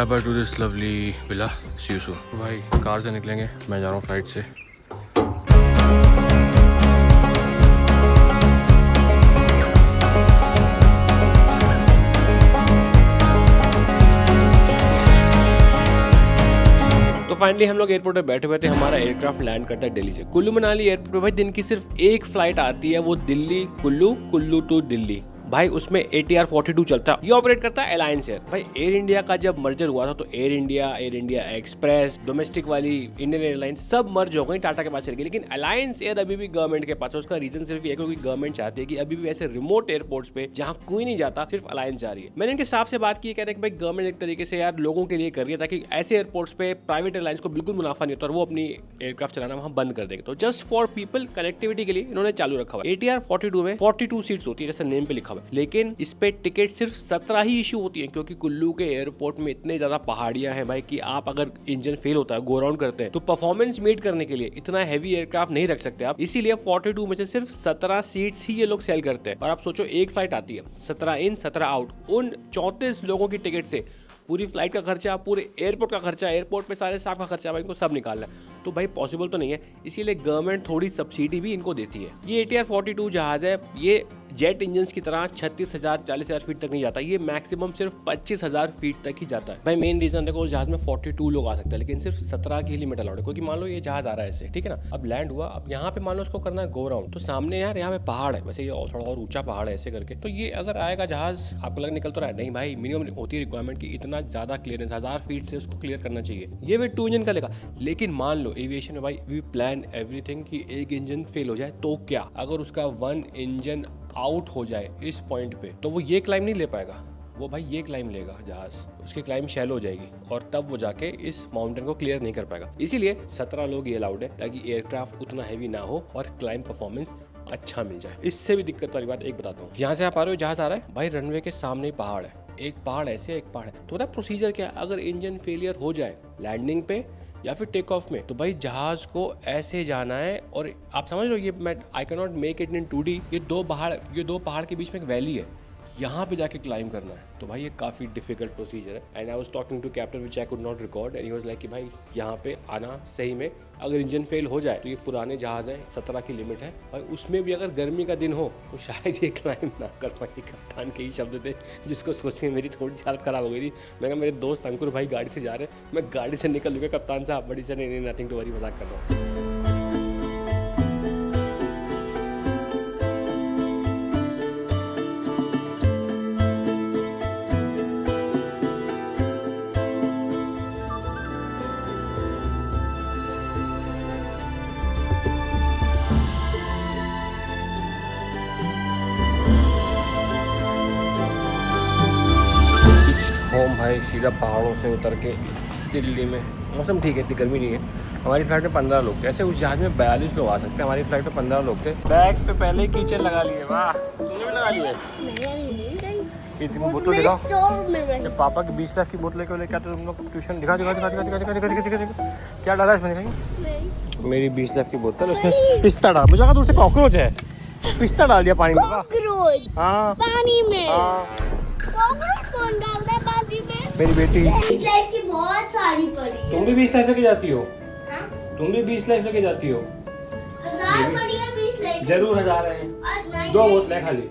Bye bye to this lovely villa, see you soon. भाई car से निकलेंगे, मैं जा रहा हूँ फ्लाइट से। तो फाइनली हम लोग एयरपोर्ट पे बैठे हुए थे, हमारा एयरक्राफ्ट लैंड करता है दिल्ली से। कुल्लू मनाली एयरपोर्ट पे भाई दिन की सिर्फ एक फ्लाइट आती है, वो दिल्ली कुल्लू, कुल्लू टू दिल्ली। भाई उसमें ATR 42 चलता है, ये ऑपरेट करता है अलायंस एयर। भाई एयर इंडिया का जब मर्जर हुआ था तो एयर इंडिया एक्सप्रेस, डोमेस्टिक वाली इंडियन एयरलाइंस सब मर्ज हो गई, टाटा के पास चल गई। लेकिन अलायंस एयर अभी भी गवर्नमेंट के पास है। उसका रीजन सिर्फ ये क्योंकि गवर्नमेंट चाहती है कि अभी भी ऐसे रिमोट एयरपोर्ट्स पे जहां कोई नहीं जाता, सिर्फ अलायंस जा रही है। मैंने इनके स्टाफ से बात की, कह रहे हैं कि भाई गवर्नमेंट एक तरीके से यार लोगों के लिए कर रही है ताकि ऐसे एयरपोर्ट्स पे प्राइवेट एयरलाइंस को बिल्कुल मुनाफा नहीं होता और वो अपनी एयरक्राफ्ट चलाना वहां बंद कर देंगे। तो जस्ट फॉर पीपल कनेक्टिविटी के लिए इन्होंने चालू रखा हुआ है। ATR 42 में 42 सीट्स होती है जैसे नेम पे लिखा हुआ है, लेकिन इस पे टिकट सिर्फ 17 ही इशू होती है क्योंकि कुल्लू के एयरपोर्ट में इतने ज्यादा पहाड़ियां हैं भाई कि आप अगर इंजन फेल होता है, गो राउंड करते हैं, तो परफॉर्मेंस मीट करने के लिए इतना हैवी एयरक्राफ्ट नहीं रख सकते आप। इसीलिए 42 में से सिर्फ 17 सीट्स ही ये लोग सेल करते हैं। और आप सोचो एक फ्लाइट आती है 17 इन 17 आउट, उन 34 लोगों की टिकट से पूरी फ्लाइट का खर्चा, पूरे एयरपोर्ट का खर्चा, एयरपोर्ट पे सारे स्टाफ का खर्चा, भाई इनको सब निकालना है। तो भाई पॉसिबल तो नहीं है, इसीलिए गवर्नमेंट थोड़ी सब्सिडी भी इनको देती है। ये ATR 42 जहाज है, ये जेट इंजन की तरह 36,000 40,000 फीट तक नहीं जाता, ये मैक्सिमम सिर्फ 25,000 फीट तक ही जाता है। भाई मेन रीजन देखो, उस जहाज में 42 लोग आ सकते हैं, लेकिन सिर्फ 17 की लिमिट अलाउड है। क्योंकि मान लो ये जहाज आ रहा है ऐसे, ठीक है ना, अब लैंड हुआ, अब यहाँ पे मान लो उसको करना है गो राउंड, तो सामने यार यहाँ पे पहाड़ है, वैसे ये थोड़ा और ऊंचा पहाड़ है ऐसे करके, तो ये अगर आएगा जहाज आपको लग निकल तो रहा है, नहीं भाई मिनिमम होती है रिक्वायरमेंट की इतना ज्यादा क्लियरेंस 1000 फीट से उसको क्लियर करना चाहिए। ये भी 2 इंजन का लेगा। लेकिन मान लो एविएशन में भाई वी प्लान एवरीथिंग कि एक इंजन फेल हो जाए तो क्या, अगर उसका 1 इंजन आउट हो जाए इस पॉइंट पे, तो वो ये क्लाइम नहीं ले पाएगा, वो भाई ये क्लाइम लेगा जहाज, उसकी क्लाइम शैलो हो जाएगी और तब वो जाके इस माउंटेन को क्लियर नहीं कर पाएगा। इसीलिए 17 लोग ये अलाउड है ताकि एयरक्राफ्ट उतना हैवी ना हो और क्लाइम परफॉर्मेंस अच्छा मिल जाए। इससे भी दिक्कत वाली बात एक बताता हूँ, यहाँ से आप आ रहे हो, जहाज आ रहा है भाई, रनवे के सामने ही पहाड़ है, एक पहाड़ ऐसे एक पहाड़ है, तो पता प्रोसीजर क्या है, अगर इंजन फेलियर हो जाए लैंडिंग पे या फिर टेक ऑफ में, तो भाई जहाज को ऐसे जाना है। और आप समझ लो ये मैं I can not make it in 2D, ये दो पहाड़ के बीच में एक वैली है, यहाँ पे जाके क्लाइम करना है। तो भाई ये काफ़ी डिफिकल्ट प्रोसीजर है। And I was talking to captain which I could not record and he was like कि भाई यहाँ पे आना सही में अगर इंजन फेल हो जाए तो ये पुराने जहाज हैं, 17 की लिमिट है, और उसमें भी अगर गर्मी का दिन हो तो शायद ये क्लाइम ना कर पाए। कप्तान के ही शब्द थे जिसको सोच के मेरी थोड़ी सी हालत खराब हो गई थी। मैं कहा मेरे दोस्त अंकुर भाई गाड़ी से जा रहे हैं, मैं गाड़ी से निकल लूँगा, कप्तान साहब बड़ी से नहीं, नथिंग टू वरी, मजाक कर रहा हूँ। होम भाई सीधा पहाड़ों से उतर के दिल्ली में। मौसम ठीक है, इतनी गर्मी नहीं है। हमारी फ्लाइट में 15 लोग थे, ऐसे उस जहाज में 42 लोग आ सकते हैं, हमारी फ्लाइट में 15 लोग थे। बैग पे पहले ही कीचड़ लगा लिए, वाह तुमने भी लगा लिए। इतनी बोतल दिखाओ, पापा की 20 लाख की बोतल लेके लेके आते तुम लोग ट्यूशन। दिखा क्या डाला इसमें, दिखाएंगे। मेरी 20 लाख की बोतल, उसमें पिस्ता डाल, मुझे लगा दूर से कॉकरोच है, पिस्ता डाल दिया पानी में। हाँ पानी में, कौन डालता है पानी में? मेरी बेटी। 20 लाख की बहुत सारी पड़ी। तुम भी 20 लाख लेके जाती हो? हाँ? तुम भी 20 लाख लेके जाती हो? 1000 पड़ी है 20 लाख। जरूर 1000 है, 2 बोतलें खाली।